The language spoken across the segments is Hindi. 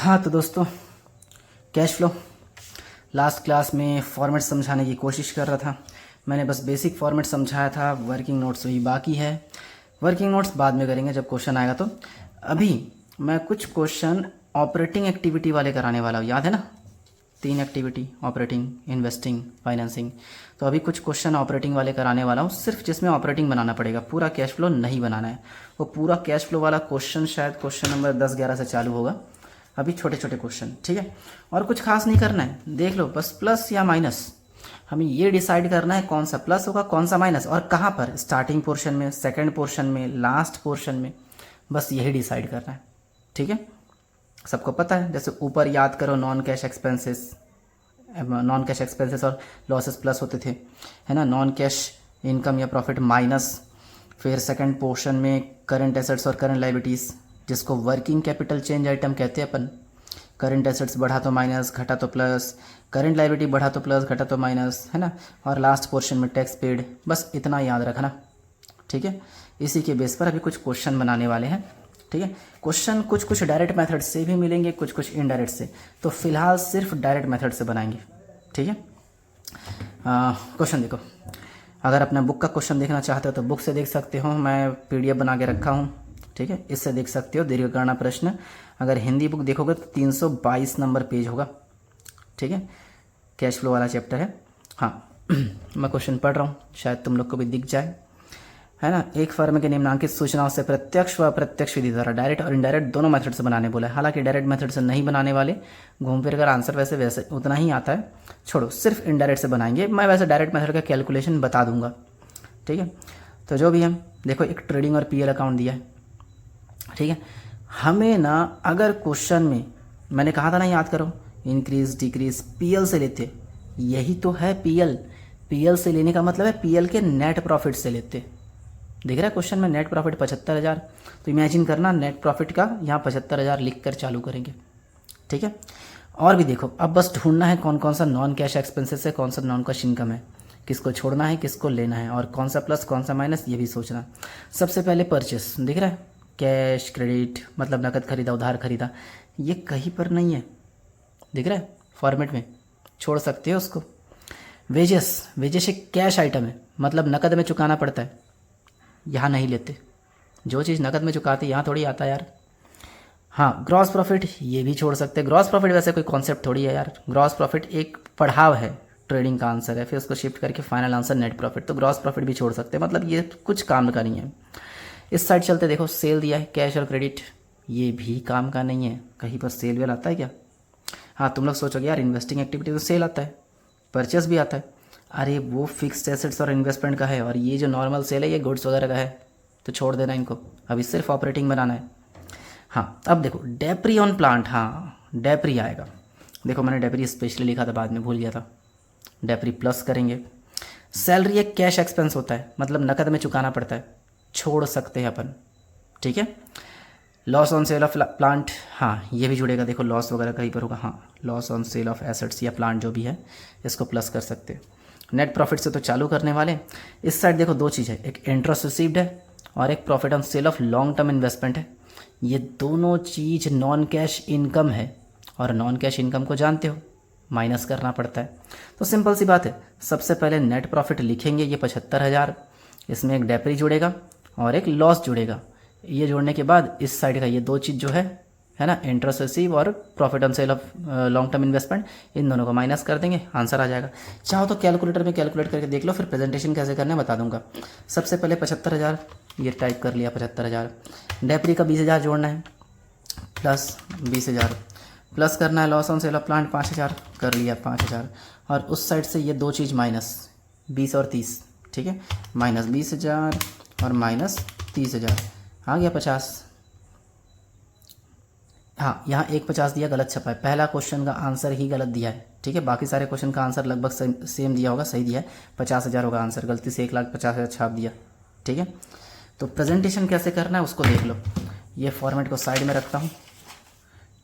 हाँ तो दोस्तों, कैश फ्लो लास्ट क्लास में फॉर्मेट समझाने की कोशिश कर रहा था। मैंने बस बेसिक फॉर्मेट समझाया था, वर्किंग नोट्स वही बाकी है। वर्किंग नोट्स बाद में करेंगे जब क्वेश्चन आएगा। तो अभी मैं कुछ क्वेश्चन ऑपरेटिंग एक्टिविटी वाले कराने वाला हूँ, याद है ना? 3 एक्टिविटी, ऑपरेटिंग, इन्वेस्टिंग, फाइनेंसिंग। तो अभी कुछ क्वेश्चन ऑपरेटिंग वाले कराने वाला हूँ, सिर्फ जिसमें ऑपरेटिंग बनाना पड़ेगा, पूरा कैश फ्लो नहीं बनाना है। वो पूरा कैश फ्लो वाला क्वेश्चन शायद क्वेश्चन नंबर 10-11 से चालू होगा। अभी छोटे छोटे क्वेश्चन, ठीक है? और कुछ खास नहीं करना है, देख लो बस प्लस या माइनस। हमें ये डिसाइड करना है कौन सा प्लस होगा कौन सा माइनस, और कहाँ पर, स्टार्टिंग पोर्शन में, सेकंड पोर्शन में, लास्ट पोर्शन में, बस यही डिसाइड करना है, ठीक है? सबको पता है, जैसे ऊपर याद करो नॉन कैश एक्सपेंसेस और लॉसेस प्लस होते थे, है ना? नॉन कैश इनकम या प्रॉफिट माइनस। फिर सेकंड पोर्शन में करंट एसेट्स और करंट लायबिलिटीज़, जिसको वर्किंग कैपिटल चेंज आइटम कहते हैं अपन। करंट एसेट्स बढ़ा तो माइनस, घटा तो प्लस, करंट लायबिलिटी बढ़ा तो प्लस, घटा तो माइनस, है ना? और लास्ट पोर्शन में टैक्स पेड। बस इतना याद रखना, ठीक है? इसी के बेस पर अभी कुछ क्वेश्चन बनाने वाले हैं, ठीक है? क्वेश्चन कुछ डायरेक्ट मेथड से भी मिलेंगे, कुछ इनडायरेक्ट से। तो फिलहाल सिर्फ डायरेक्ट मेथड से बनाएंगे, ठीक है? क्वेश्चन देखो, अगर अपना बुक का क्वेश्चन देखना चाहते हो तो बुक से देख सकते हो, मैं PDF बना के रखा हूँ, ठीक है? इससे देख सकते हो। दीर्घकर्ण प्रश्न, अगर हिंदी बुक देखोगे तो 322 नंबर पेज होगा, ठीक है? कैश फ्लो वाला चैप्टर है। हाँ मैं क्वेश्चन पढ़ रहा हूँ, शायद तुम लोग को भी दिख जाए, है ना? एक फर्म के निम्नांकित सूचनाओं से प्रत्यक्ष व अप्रत्यक्ष विधि द्वारा, डायरेक्ट और इनडायरेक्ट दोनों मेथड से बनाने बोला है। हालांकि डायरेक्ट मेथड से नहीं बनाने वाले, घूम फिर कर आंसर वैसे उतना ही आता है, छोड़ो, सिर्फ इनडायरेक्ट से बनाएंगे। मैं वैसे डायरेक्ट मेथड का कैलकुलेशन बता दूंगा, ठीक है? तो जो भी हम देखो, एक ट्रेडिंग और PL अकाउंट दिया है, ठीक है? हमें ना, अगर क्वेश्चन में मैंने कहा था ना, याद करो, इंक्रीज डिक्रीज PL से लेते, यही तो है PL से लेने का मतलब है PL के नेट प्रॉफिट से लेते। दिख रहा है क्वेश्चन में नेट प्रॉफिट 75,000, तो इमेजिन करना नेट प्रॉफिट का यहाँ 75,000 लिख कर चालू करेंगे, ठीक है? और भी देखो, अब बस ढूंढना है कौन कौन सा नॉन कैश एक्सपेंसेस है, कौन सा नॉन कैश इनकम है, किसको छोड़ना है किसको लेना है, और कौन सा प्लस कौन सा माइनस, ये भी सोचना। सबसे पहले परचेस, दिख रहा है, कैश क्रेडिट, मतलब नकद खरीदा उधार खरीदा, ये कहीं पर नहीं है, दिख रहा है? फॉर्मेट में छोड़ सकते हो उसको। वेजेस एक कैश आइटम है, मतलब नकद में चुकाना पड़ता है, यहाँ नहीं लेते। जो चीज़ नकद में चुकाते यहाँ थोड़ी आता है यार। हाँ, ग्रॉस प्रॉफिट ये भी छोड़ सकते हैं। ग्रॉस प्रॉफिट वैसे कोई कॉन्सेप्ट थोड़ी है यार, ग्रॉस प्रॉफिट एक पढ़ाव है, ट्रेडिंग का आंसर है, फिर उसको शिफ्ट करके फाइनल आंसर नेट प्रॉफिट, तो ग्रॉस प्रॉफिट भी छोड़ सकते हैं, मतलब ये कुछ काम का नहीं है। इस साइड चलते, देखो सेल दिया है, कैश और क्रेडिट, ये भी काम का नहीं है, कहीं पर सेल वेल आता है क्या? हाँ, तुम लोग सोचोगे यार इन्वेस्टिंग एक्टिविटी तो सेल आता है, परचेस भी आता है, अरे वो फिक्स्ड एसेट्स और इन्वेस्टमेंट का है, और ये जो नॉर्मल सेल है ये गुड्स वगैरह का है, तो छोड़ देना इनको, अभी सिर्फ ऑपरेटिंग बनाना है। हाँ, अब देखो डेप्री ऑन प्लांट, हाँ डेप्री आएगा। देखो मैंने डेप्री स्पेशली लिखा था, बाद में भूल गया था, डेप्री प्लस करेंगे। सैलरी एक कैश एक्सपेंस होता है, मतलब नकद में चुकाना पड़ता है, छोड़ सकते हैं अपन, ठीक है? Loss on sale of plant, हाँ ये भी जुड़ेगा, देखो लॉस वगैरह कहीं पर होगा, हाँ loss on sale of assets या प्लांट जो भी है, इसको प्लस कर सकते हैं। नेट प्रॉफिट से तो चालू करने वाले। इस साइड देखो दो चीज़ है, एक इंटरेस्ट रिसीव्ड है और एक profit on sale of long term investment है। ये दोनों चीज़ नॉन कैश इनकम है, और नॉन कैश इनकम को जानते हो माइनस करना पड़ता है। तो सिंपल सी बात है, सबसे पहले नेट प्रॉफिट लिखेंगे, ये 75,000, इसमें एक डेप्री जुड़ेगा और एक लॉस जुड़ेगा। ये जोड़ने के बाद इस साइड का ये दो चीज़ जो है ना, इंटरेस्ट रिसीव और profit on sale of long term investment, इन दोनों को माइनस कर देंगे, आंसर आ जाएगा। चाहो तो कैलकुलेटर में कैलकुलेट करके देख लो, फिर प्रेजेंटेशन कैसे करना है बता दूंगा। सबसे पहले 75,000 ये टाइप कर लिया, 75,000, डेप्री का 20,000 जोड़ना है, प्लस 20,000, प्लस करना है loss on sale of plant 5,000, कर लिया 5,000, और उस साइड से ये दो चीज़ माइनस 20 और 30, ठीक है? माइनस 20,000 और माइनस 30,000, आ गया 50। हाँ, यहाँ एक 50 दिया, गलत छपा है, पहला क्वेश्चन का आंसर ही गलत दिया है, ठीक है? बाकी सारे क्वेश्चन का आंसर लगभग सेम दिया होगा, सही दिया है, 50,000 होगा आंसर, गलती से 1,50,000 छाप दिया, ठीक है? तो प्रेजेंटेशन कैसे करना है उसको देख लो। ये फॉर्मेट को साइड में रखता हूँ,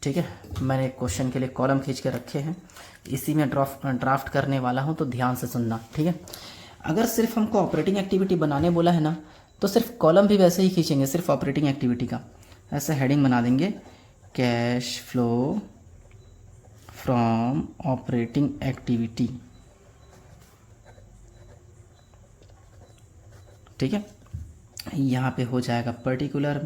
ठीक है? मैंने क्वेश्चन के लिए कॉलम खींच के रखे हैं, इसी में ड्राफ्ट करने वाला हूँ, तो ध्यान से सुनना, ठीक है? अगर सिर्फ हमको ऑपरेटिंग एक्टिविटी बनाने बोला है ना, तो सिर्फ कॉलम भी वैसे ही खींचेंगे, सिर्फ ऑपरेटिंग एक्टिविटी का। ऐसे हेडिंग बना देंगे, cash flow from operating activity, ठीक है। यहाँ पे हो जाएगा पर्टिकुलर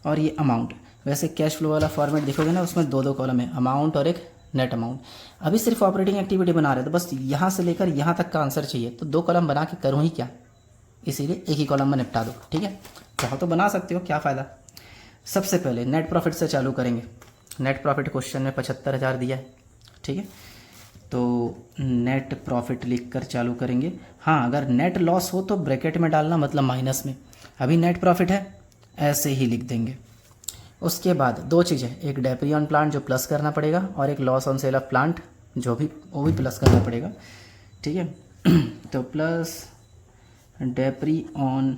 और ये अमाउंट। वैसे कैश फ्लो वाला फॉर्मेट देखोगे ना, उसमें दो दो कॉलम है, अमाउंट और एक नेट अमाउंट। अभी सिर्फ ऑपरेटिंग एक्टिविटी बना रहे तो बस यहाँ से लेकर यहाँ तक का आंसर चाहिए, तो दो कॉलम बना के करूँ ही क्या, इसीलिए एक ही कॉलम में निपटा दो, ठीक है। चाहो तो बना सकते हो, क्या फ़ायदा। सबसे पहले नेट प्रॉफिट से चालू करेंगे। नेट प्रॉफिट क्वेश्चन में 75,000 दिया है, ठीक है। तो नेट प्रॉफिट लिख कर चालू करेंगे। हाँ, अगर नेट लॉस हो तो ब्रैकेट में डालना, मतलब माइनस में। अभी नेट प्रॉफिट है, ऐसे ही लिख देंगे। उसके बाद दो चीज़ें, एक डेप्री ऑन प्लांट जो प्लस करना पड़ेगा, और एक loss on sale of plant जो भी वो भी प्लस करना पड़ेगा, ठीक है। तो plus depre on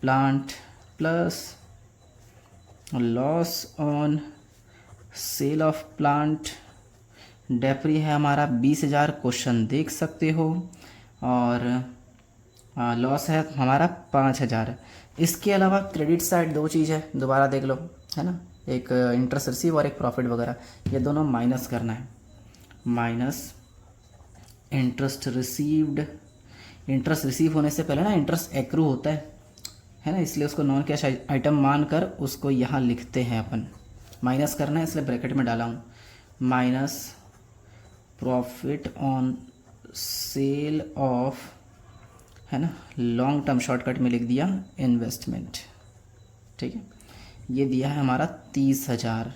plant plus loss on sale of plant. Depre है हमारा 20,000, क्वेश्चन देख सकते हो, और लॉस है हमारा 5,000। इसके अलावा क्रेडिट साइड दो चीज़ है, दोबारा देख लो, है ना, एक इंटरेस्ट रिसीव और एक प्रॉफिट वगैरह, ये दोनों माइनस करना है। Minus interest received, interest receive होने से पहले ना इंटरेस्ट एक्रू होता है ना, इसलिए उसको नॉन कैश आइटम मान कर उसको यहाँ लिखते हैं अपन। माइनस करना है इसलिए ब्रैकेट में डाला हूँ। Minus profit on sale of, है ना, लॉन्ग टर्म शॉर्टकट में लिख दिया इन्वेस्टमेंट, ठीक है। ये दिया है हमारा 30,000।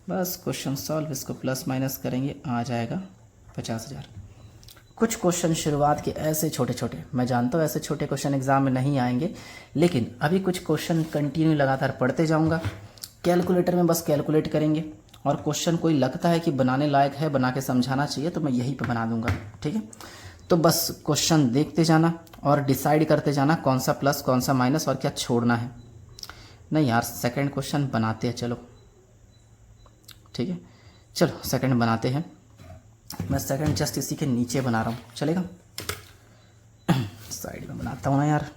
बस क्वेश्चन सॉल्व, इसको प्लस माइनस करेंगे, आ जाएगा 50,000। कुछ क्वेश्चन शुरुआत के ऐसे छोटे छोटे, मैं जानता हूँ ऐसे छोटे क्वेश्चन एग्जाम में नहीं आएंगे, लेकिन अभी कुछ क्वेश्चन कंटिन्यू लगातार पढ़ते जाऊँगा। कैलकुलेटर में बस कैलकुलेट करेंगे, और क्वेश्चन कोई लगता है कि बनाने लायक है, बना के समझाना चाहिए, तो मैं यहीं पे बना दूंगा, ठीक है। तो बस क्वेश्चन देखते जाना और डिसाइड करते जाना कौन सा प्लस कौन सा माइनस और क्या छोड़ना है। नहीं यार, सेकंड क्वेश्चन बनाते हैं, चलो ठीक है, चलो सेकंड बनाते हैं। मैं सेकंड जस्ट इसी के नीचे बना रहा हूँ, चलेगा। साइड में बनाता हूँ ना यार।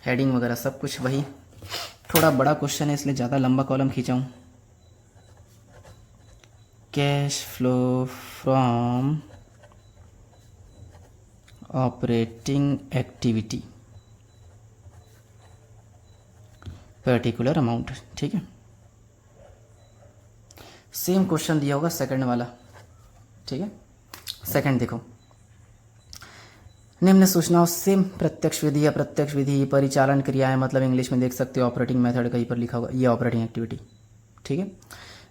हेडिंग वगैरह सब कुछ वही, थोड़ा बड़ा क्वेश्चन है इसलिए ज़्यादा लंबा कॉलम खींचा हूँ। Cash flow from operating activity particular amount, ठीक है। सेम क्वेश्चन दिया होगा सेकंड वाला, ठीक है। सेकंड देखो, निम्न सूचनाओं सेम प्रत्यक्ष विधि, अप्रत्यक्ष विधि, परिचालन क्रियाएं, मतलब इंग्लिश में देख सकते हो ऑपरेटिंग मेथड कहीं पर लिखा होगा, ये ऑपरेटिंग एक्टिविटी, ठीक है।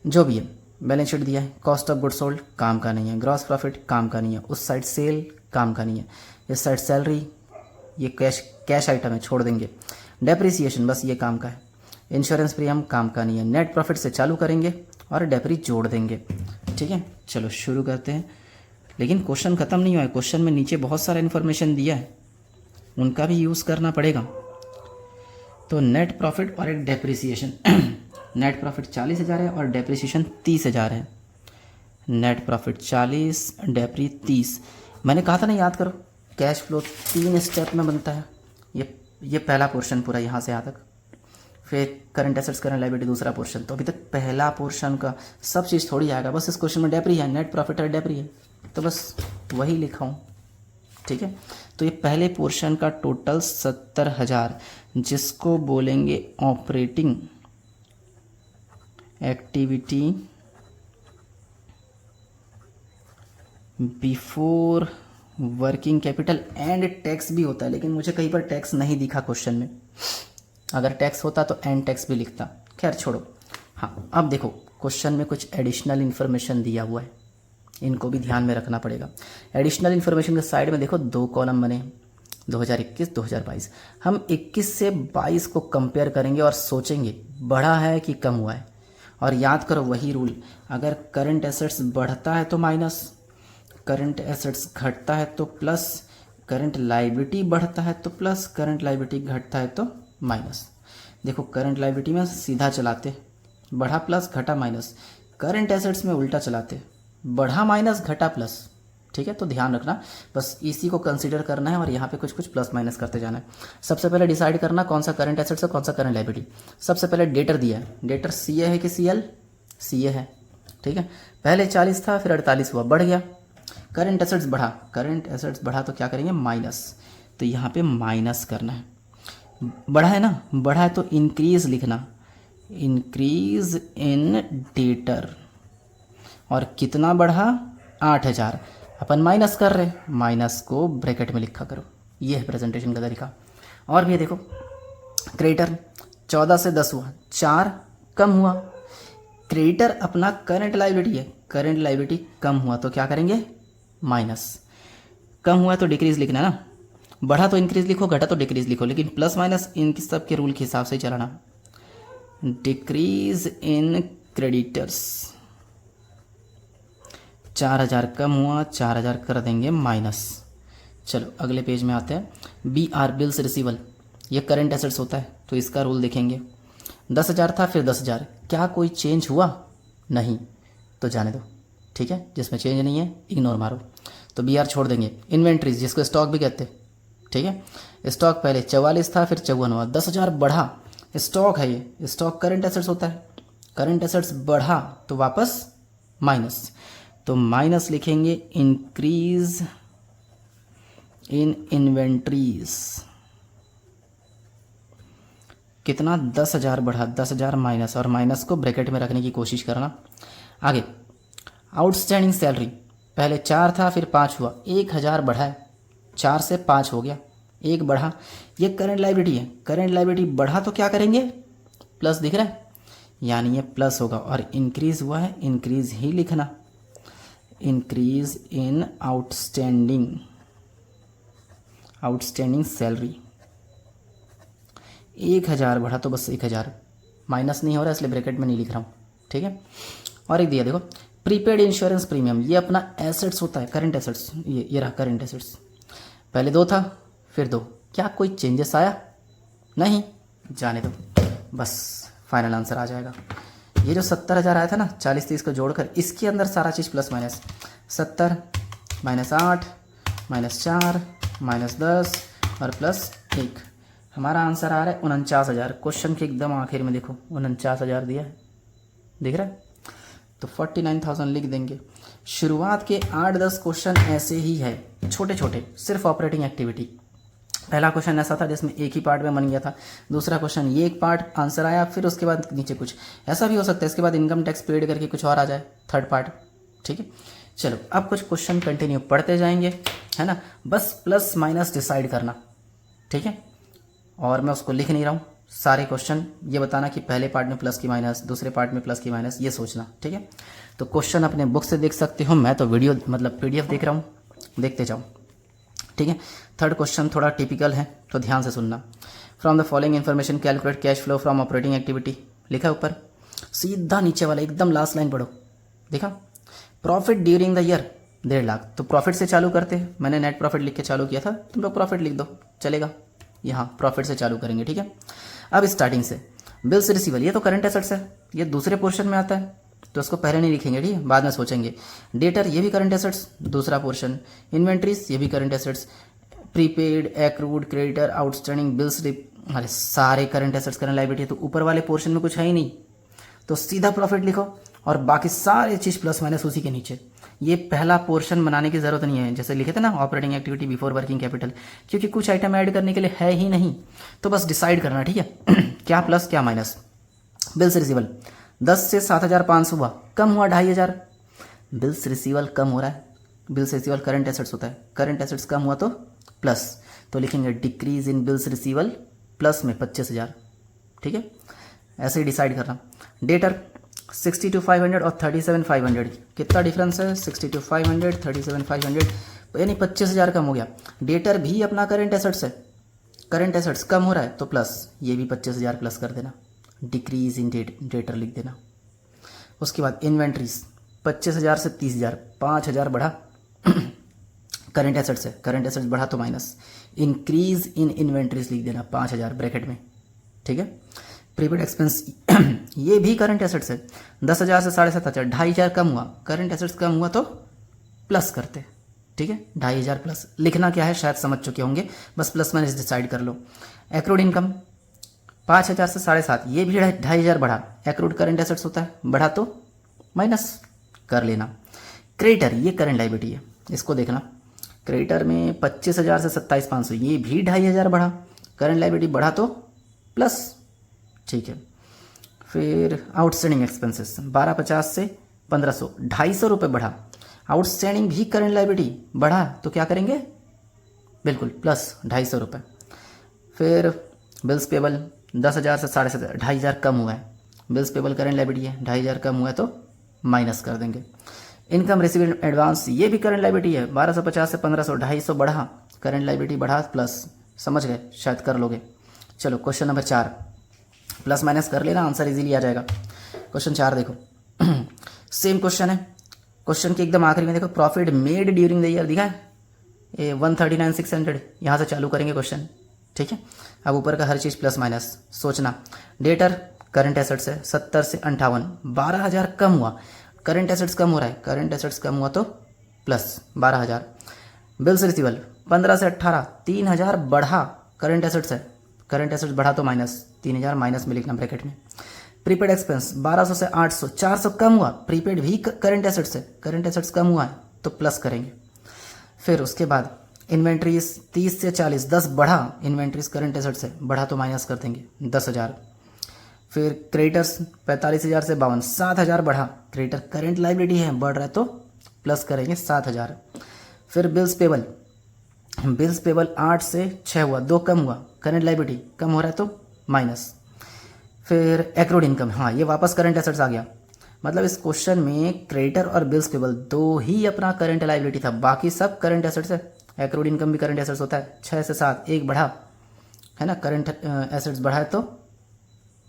जो भी है, बैलेंस शीट दिया है, कॉस्ट ऑफ गुड्स सोल्ड काम का नहीं है, ग्रॉस प्रॉफिट काम का नहीं है, उस साइड सेल काम का नहीं है, इस साइड सैलरी, ये कैश आइटम है, छोड़ देंगे। डेप्रिसिएशन बस ये काम का है, इंश्योरेंस प्रीमियम काम का नहीं है। नेट प्रॉफिट से चालू करेंगे और डेप्री जोड़ देंगे, ठीक है। चलो शुरू करते हैं, लेकिन क्वेश्चन ख़त्म नहीं हुआ है, क्वेश्चन में नीचे बहुत सारा इन्फॉर्मेशन दिया है, उनका भी यूज़ करना पड़ेगा। तो नेट प्रॉफिट और एक डेप्रिसिएशन, नेट प्रॉफिट 40,000 है और डेप्रिसिएशन 30,000 है। Net profit 40, डेप्री 30। मैंने कहा था ना, याद करो, कैश फ्लो 3 स्टेप में बनता है। ये पहला पोर्शन पूरा यहाँ से यहाँ तक, फिर करंट एसेट्स करंट लायबिलिटी दूसरा पोर्शन। तो अभी तक पहला पोर्शन का सब चीज़ थोड़ी आएगा, बस इस क्वेश्चन में डेप्री है, नेट प्रॉफिट और डेप्री है, तो बस वही लिखा हूँ, ठीक है। तो ये पहले पोर्शन का टोटल 70,000, जिसको बोलेंगे operating activity before working capital and tax भी होता है, लेकिन मुझे कहीं पर टैक्स नहीं दिखा क्वेश्चन में, अगर टैक्स होता तो एंड टैक्स भी लिखता, खैर छोड़ो। हाँ, अब देखो क्वेश्चन में कुछ एडिशनल इन्फॉर्मेशन दिया हुआ है, इनको भी ध्यान में रखना पड़ेगा। एडिशनल इन्फॉर्मेशन के साइड में देखो 2 कॉलम बने, 2021 2022। हम 21 से 22 को कंपेयर करेंगे और सोचेंगे बढ़ा है कि कम हुआ है। और याद करो वही रूल, अगर करंट एसेट्स बढ़ता है तो माइनस, करंट एसेट्स घटता है तो प्लस, करंट लायबिलिटी बढ़ता है तो प्लस, करंट लायबिलिटी घटता है तो माइनस। देखो करंट लायबिलिटी में सीधा चलाते, बढ़ा प्लस घटा माइनस। करंट एसेट्स में उल्टा चलाते, बढ़ा माइनस घटा प्लस, ठीक है, तो ध्यान रखना, बस इसी को कंसीडर करना है और यहाँ पे कुछ कुछ प्लस माइनस करते जाना है। सबसे पहले डिसाइड करना कौन सा करंट एसेट्स है, कौन सा करंट लायबिलिटी। सबसे पहले डेटर दिया है, डेटर CA है कि CL, CA है, ठीक है। पहले 40 था, फिर 48 हुआ, बढ़ गया। करंट एसेट्स बढ़ा, करंट एसेट्स बढ़ा तो क्या करेंगे, माइनस, तो यहाँ पे माइनस करना है। बढ़ा है ना, बढ़ा है तो इंक्रीज लिखना, इंक्रीज इन डेटर। और कितना बढ़ा, 8000, अपन माइनस कर रहे, माइनस को ब्रैकेट में लिखा करो, ये है प्रेजेंटेशन का तरीका। और भी देखो, क्रेडिटर 14 से 10 हुआ, 4 कम हुआ। क्रेडिटर अपना करंट लायबिलिटी है, करंट लायबिलिटी कम हुआ तो क्या करेंगे, माइनस। कम हुआ तो डिक्रीज लिखना ना, बढ़ा तो इंक्रीज लिखो, घटा तो डिक्रीज लिखो, लेकिन प्लस माइनस इन सब के रूल के हिसाब से चलाना। डिक्रीज इन क्रेडिटर्स, 4000 कम हुआ, 4000 कर देंगे माइनस। चलो अगले पेज में आते हैं। BR बिल्स रिसीवल, ये करंट एसेट्स होता है तो इसका रूल देखेंगे। 10,000 था, फिर 10,000, क्या कोई चेंज हुआ, नहीं, तो जाने दो, ठीक है। जिसमें चेंज नहीं है इग्नोर मारो, तो BR छोड़ देंगे। इन्वेंट्रीज, जिसको स्टॉक भी कहते हैं, ठीक है। स्टॉक पहले 44 था, फिर 54 हुआ, 10,000 बढ़ा, स्टॉक है ये, स्टॉक करंट एसेट्स होता है, करंट एसेट्स बढ़ा तो वापस माइनस, तो माइनस लिखेंगे इंक्रीज इन इन्वेंट्रीज। कितना, 10,000 बढ़ा, 10,000 माइनस, और माइनस को ब्रैकेट में रखने की कोशिश करना। आगे आउटस्टैंडिंग सैलरी, पहले 4 था, फिर 5 हुआ, 1,000 बढ़ा है, 4 से 5 हो गया, 1 बढ़ा। ये करंट लायबिलिटी है, करंट लायबिलिटी बढ़ा तो क्या करेंगे, प्लस दिख रहा है, यानी ये प्लस होगा। और इंक्रीज हुआ है, इंक्रीज ही लिखना, increase in outstanding, outstanding salary. 1,000 बढ़ा तो बस 1,000, माइनस नहीं हो रहा इसलिए ब्रैकेट में नहीं लिख रहा हूँ, ठीक है। और एक दिया देखो, प्रीपेड इंश्योरेंस प्रीमियम, ये अपना एसेट्स होता है, करंट एसेट्स, ये रहा करंट एसेट्स। पहले 2 था, फिर 2, क्या कोई चेंजेस आया, नहीं, जाने दो, बस फाइनल आंसर आ जाएगा। ये जो 70,000 आया था ना, 40-30 को जोड़कर, इसके अंदर सारा चीज़ प्लस माइनस, 70 -8 -4 -10 और +1, हमारा आंसर आ रहा है 49,000। क्वेश्चन के एकदम आखिर में देखो 49,000 दिया है, दिख रहा है, तो 49,000 लिख देंगे। शुरुआत के 8-10 क्वेश्चन ऐसे ही है, छोटे छोटे, सिर्फ ऑपरेटिंग एक्टिविटी। पहला क्वेश्चन ऐसा था जिसमें एक ही पार्ट में बन गया था, दूसरा क्वेश्चन ये एक पार्ट आंसर आया, फिर उसके बाद नीचे कुछ ऐसा भी हो सकता है, इसके बाद इनकम टैक्स पेड करके कुछ और आ जाए, थर्ड पार्ट, ठीक है। चलो अब कुछ क्वेश्चन कंटिन्यू पढ़ते जाएंगे, है ना, बस प्लस माइनस डिसाइड करना, ठीक है। और मैं उसको लिख नहीं रहा हूँ, सारे क्वेश्चन ये बताना कि पहले पार्ट में प्लस की माइनस, दूसरे पार्ट में प्लस की माइनस, ये सोचना, ठीक है। तो क्वेश्चन अपने बुक से देख सकते हो, मैं तो वीडियो मतलब PDF देख रहा हूँ, देखते जाओ, ठीक है। थर्ड क्वेश्चन थोड़ा टिपिकल है तो ध्यान से सुनना। From the following information calculate cash flow from operating activity, लिखा है ऊपर, सीधा नीचे वाला एकदम लास्ट लाइन पढ़ो, देखा, profit during the year 1.5 lakh, तो प्रॉफिट से चालू करते हैं, मैंने नेट प्रॉफिट लिख के चालू किया था, तुम लोग प्रॉफिट लिख दो, चलेगा, यहाँ प्रॉफिट से चालू करेंगे, ठीक है। अब स्टार्टिंग से बिल्स रिसीवल, ये तो करंट एसेट्स है, ये दूसरे पोर्शन में आता है तो उसको पहले नहीं लिखेंगे, ठीक है, बाद में सोचेंगे। डेटर, ये भी करंट एसेट्स, दूसरा पोर्शन। इन्वेंट्रीज, ये भी current assets. Prepaid, accrued, creditor, outstanding bills, अरे सारे करंट एसेट्स, करंट लायबिलिटी, तो ऊपर वाले पोर्शन में कुछ है ही नहीं, तो सीधा प्रॉफिट लिखो और बाकी सारे चीज़ प्लस माइनस उसी के नीचे। ये पहला पोर्शन बनाने की ज़रूरत नहीं है, जैसे लिखे थे ना operating activity before working capital, क्योंकि कुछ आइटम ऐड करने के लिए है ही नहीं, तो बस डिसाइड करना, ठीक है, क्या प्लस क्या माइनस। बिल्स रिसीवल 10 से 7,500 हुआ, कम हुआ 2,500, बिल्स रिसीवल कम हो रहा है, बिल्स रिसीवल करंट एसेट्स होता है, करंट एसेट्स कम हुआ तो प्लस, तो लिखेंगे डिक्रीज इन बिल्स रिसीवल, प्लस में 25,000, ठीक है, ऐसे ही डिसाइड करना। डेटर 62,500 और 37,500, कितना डिफरेंस है, 62,500 37,500, यानी 25,000 कम हो गया। डेटर भी अपना करंट एसेट्स है, करंट एसेट्स कम हो रहा है तो प्लस, ये भी 25,000 प्लस कर देना, डिक्रीज इन डेटर लिख देना। उसके बाद इन्वेंट्रीज 25,000 से 30,000, 5,000 बढ़ा, करंट एसेट्स है, करंट एसेट्स बढ़ा तो माइनस, इंक्रीज इन इन्वेंट्रीज लिख देना 5,000 ब्रैकेट में, ठीक है। प्रीपेड एक्सपेंस ये भी करंट एसेट्स है, 10,000 से 7,500, 2,500 कम हुआ, करंट एसेट्स कम हुआ तो प्लस करते, ठीक है, 2,500 प्लस। लिखना क्या है शायद समझ चुके होंगे, बस प्लस माइनस डिसाइड कर लो। एक्रूड इनकम 5,000 से 7,500, ये भी 2,500 बढ़ा। एक्रूड करंट एसेट्स होता है, बढ़ा तो माइनस कर लेना। क्रेडिटर ये करंट लायबिलिटी है, इसको देखना। क्रेडिटर में 25,000 से 27,500, ये भी 2,500 बढ़ा। करंट लायबिलिटी बढ़ा तो प्लस, ठीक है। फिर आउटस्टैंडिंग एक्सपेंसेस 1250 से 1500, 250 रुपये बढ़ा। आउटस्टैंडिंग भी करंट लायबिलिटी बढ़ा तो क्या करेंगे, बिल्कुल प्लस 250 रुपये। फिर बिल्स पेबल 10,000 से 7,500, 2,500 कम हुआ है। बिल्स पेबल करंट लायबिलिटी है, 2,500 कम हुआ है तो माइनस कर देंगे। इनकम रिसीव्ड एडवांस ये भी करंट लायबिलिटी है, 1250 से 1500, 250 बढ़ा। करंट लायबिलिटी बढ़ा प्लस, समझ गए, शायद कर लोगे। चलो क्वेश्चन नंबर 4, प्लस माइनस कर लेना, आंसर इजीली आ जाएगा। क्वेश्चन 4 देखो सेम क्वेश्चन है। क्वेश्चन के एकदम आखिरी में देखो profit made during the year दिखा है, ये 139,600, यहाँ से चालू करेंगे क्वेश्चन, ठीक है। अब ऊपर का हर चीज़ प्लस माइनस सोचना। डेटर करंट एसेट्स है 70 से 58, 12,000 कम हुआ। करंट एसेट्स कम हो रहा है, करंट एसेट्स कम हुआ तो प्लस 12,000। बिल्स रिसीवल 15 से 18, 3,000 बढ़ा। करंट एसेट्स है, करंट एसेट्स बढ़ा तो माइनस 3,000, माइनस में लिखना ब्रैकेट में। प्रीपेड एक्सपेंस 1200 से 800, 400 कम हुआ। प्रीपेड भी करंट एसेट्स है, करंट एसेट्स कम हुआ है तो प्लस करेंगे। फिर उसके बाद इन्वेंट्रीज 30 से 40, 10 बढ़ा। इन्वेंट्रीज करंट एसेट्स है, बढ़ा तो माइनस कर देंगे 10,000। फिर क्रेडिटर्स 45,000 से 52, 7,000 बढ़ा। क्रेडिटर करंट लायबिलिटी है, बढ़ रहा है तो प्लस करेंगे 7,000। फिर बिल्स पेबल, बिल्स पेबल 8 से 6 हुआ, 2 कम हुआ। करंट लायबिलिटी कम हो रहा है तो माइनस। फिर एक्रूड इनकम, हाँ ये वापस करंट एसेट्स आ गया। मतलब इस क्वेश्चन में क्रेडिटर और बिल्स पेबल दो ही अपना करंट लायबिलिटी था, बाकी सब करंट एसेट्स है। एक्रूड इनकम भी करंट एसेट्स होता है, 6 से 7, 1 बढ़ा है ना, करंट एसेट्स बढ़ा है तो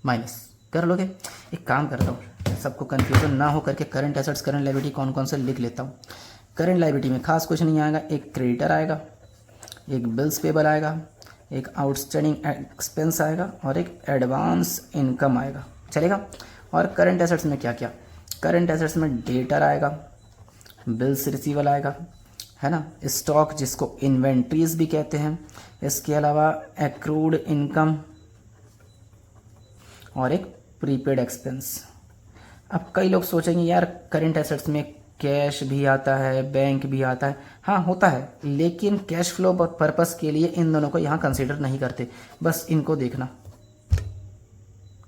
माइनस कर लोगे। एक काम करता हूँ, सबको कन्फ्यूजन ना हो करके करंट एसेट्स करंट लायबिलिटी कौन कौन से लिख लेता हूँ। करंट लायबिलिटी में खास कुछ नहीं आएगा, एक क्रेडिटर आएगा, एक बिल्स पेबल आएगा, एक आउटस्टैंडिंग एक्सपेंस आएगा और एक एडवांस इनकम आएगा, चलेगा। और करंट एसेट्स में क्या क्या, करंट एसेट्स में डेटर आएगा, बिल्स रिसीवल आएगा, है ना, स्टॉक जिसको इन्वेंट्रीज भी कहते हैं, इसके अलावा एक्रूड इनकम और एक प्रीपेड एक्सपेंस। अब कई लोग सोचेंगे यार करंट एसेट्स में कैश भी आता है, बैंक भी आता है। हाँ होता है, लेकिन कैश फ्लो पर्पस के लिए इन दोनों को यहाँ कंसीडर नहीं करते, बस इनको देखना,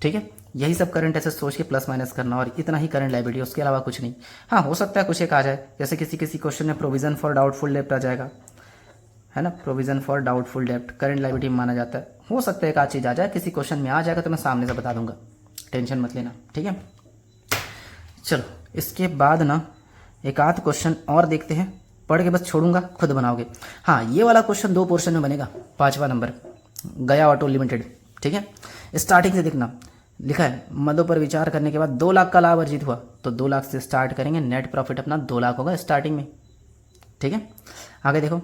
ठीक है। यही सब करंट एसेट्स सोच के प्लस माइनस करना और इतना ही करंट लायबिलिटी, उसके अलावा कुछ नहीं। हाँ हो सकता है कुछ एक आ जाए, जैसे किसी किसी क्वेश्चन में प्रोविजन फॉर डाउटफुल डेप्ट आ जाएगा, है ना, प्रोविजन फॉर डाउटफुल डेप्ट करंट लायबिलिटी माना जाता है। हो सकता है एक आध चीज़ आ जाए, किसी क्वेश्चन में आ जाएगा तो मैं सामने से बता दूंगा, टेंशन मत लेना, ठीक है। चलो इसके बाद ना एक आध क्वेश्चन और देखते हैं, पढ़ के बस छोड़ूंगा, खुद बनाओगे। हाँ ये वाला क्वेश्चन 2 पोर्शन में बनेगा, 5वां नंबर, गया ऑटो लिमिटेड, ठीक है। स्टार्टिंग से देखना, लिखा है मदों पर विचार करने के बाद 2 लाख का लाभ अर्जित हुआ, तो 2 लाख से स्टार्ट करेंगे, नेट प्रॉफिट अपना 2 लाख होगा स्टार्टिंग में, ठीक है। आगे देखो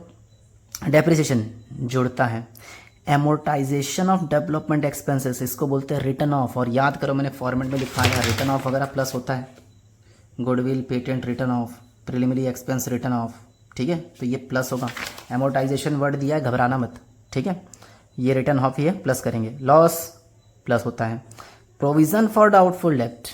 डेप्रिसिएशन जुड़ता है, एमोर्टाइजेशन ऑफ डेवलपमेंट एक्सपेंसेस, इसको बोलते हैं रिटर्न ऑफ। और याद करो मैंने फॉर्मेट में लिखा है, रिटर्न ऑफ वगैरह प्लस होता है, goodwill patent return of, preliminary expense return of, ठीक है, तो ये प्लस होगा। एमोर्टाइजेशन वर्ड दिया है, घबराना मत, ठीक है, ये रिटर्न ऑफ ही है, प्लस करेंगे। लॉस प्लस होता है। प्रोविज़न फॉर डाउटफुल डेप्ट,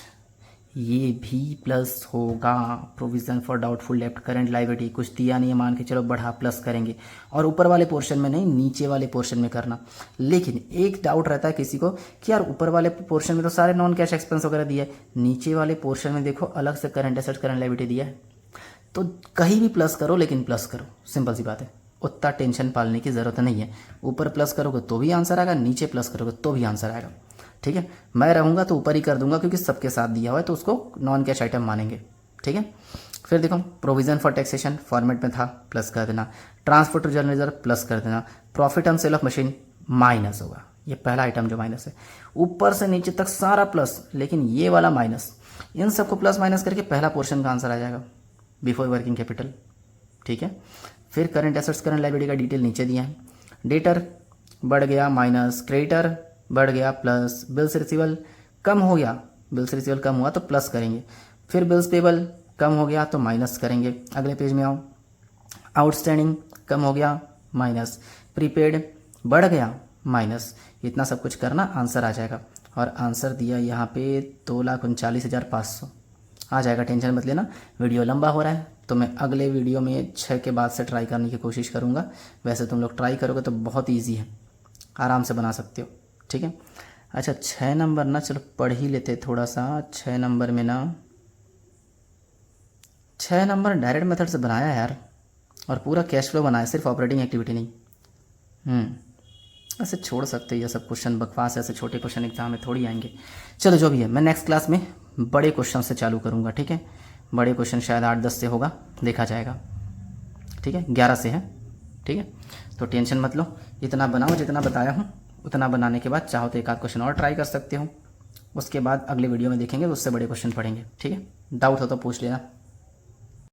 ये भी प्लस होगा। प्रोविज़न फॉर डाउटफुल डेप्ट करंट लायबिलिटी, कुछ दिया नहीं है मान के चलो, बढ़ा, प्लस करेंगे। और ऊपर वाले पोर्शन में नहीं, नीचे वाले पोर्शन में करना। लेकिन एक डाउट रहता है किसी को कि यार ऊपर वाले पोर्शन में तो सारे नॉन कैश एक्सपेंस वगैरह दिया है, नीचे वाले पोर्शन में देखो अलग से करंट एसेट करंट लायबिलिटी दिया है, तो कहीं भी प्लस करो, लेकिन प्लस करो, सिंपल सी बात है, उतना टेंशन पालने की ज़रूरत नहीं है। ऊपर प्लस करोगे तो भी आंसर आएगा, नीचे प्लस करोगे तो भी आंसर आएगा, ठीक है। मैं रहूँगा तो ऊपर ही कर दूंगा क्योंकि सबके साथ दिया हुआ है, तो उसको नॉन कैश आइटम मानेंगे, ठीक है। फिर देखो प्रोविज़न फॉर टैक्सेशन फॉर्मेट में था, प्लस कर देना। Transport to general reserve plus कर देना। Profit on sale of machine minus होगा, ये पहला आइटम जो माइनस है। ऊपर से नीचे तक सारा प्लस, लेकिन ये वाला माइनस। इन सबको प्लस माइनस करके पहला पोर्शन का आंसर आ जाएगा, बिफोर वर्किंग कैपिटल, ठीक है। फिर करंट एसेट्स करंट लायबिलिटी का डिटेल नीचे दिया है। डेटर बढ़ गया माइनस, क्रेडिटर बढ़ गया प्लस, बिल्स रिसीवल कम हो गया, बिल्स रिसीवल कम हुआ तो प्लस करेंगे। फिर बिल्स पेबल कम हो गया तो माइनस करेंगे। अगले पेज में आओ, आउटस्टैंडिंग कम हो गया माइनस, प्रीपेड बढ़ गया माइनस, इतना सब कुछ करना आंसर आ जाएगा। और आंसर दिया यहाँ पे 2,39,500 आ जाएगा, टेंशन मत लेना। वीडियो लंबा हो रहा है तो मैं अगले वीडियो में 6 के बाद से ट्राई करने की कोशिश करूँगा। वैसे तुम लोग ट्राई करोगे तो बहुत ईजी है, आराम से बना सकते हो, ठीक है। अच्छा 6 नंबर ना, चलो पढ़ ही लेते थोड़ा सा। 6 नंबर में ना, 6 नंबर डायरेक्ट मेथड से बनाया है यार, और पूरा कैश फ्लो बनाया, सिर्फ ऑपरेटिंग एक्टिविटी नहीं। ऐसे छोड़ सकते हो, ये सब क्वेश्चन बकवास है, ऐसे छोटे क्वेश्चन एग्जाम में थोड़ी आएंगे। चलो जो भी है, मैं नेक्स्ट क्लास में बड़े क्वेश्चन से चालू करूँगा, ठीक है। बड़े क्वेश्चन शायद 8-10 से होगा, देखा जाएगा, ठीक है। 11 से है, ठीक है। तो टेंशन मत लो, इतना बनाओ जितना बताया हूँ, उतना बनाने के बाद चाहो तो एक आध क्वेश्चन और ट्राई कर सकते हो। उसके बाद अगले वीडियो में देखेंगे, उससे बड़े क्वेश्चन पढ़ेंगे, ठीक है। डाउट हो तो पूछ लेना।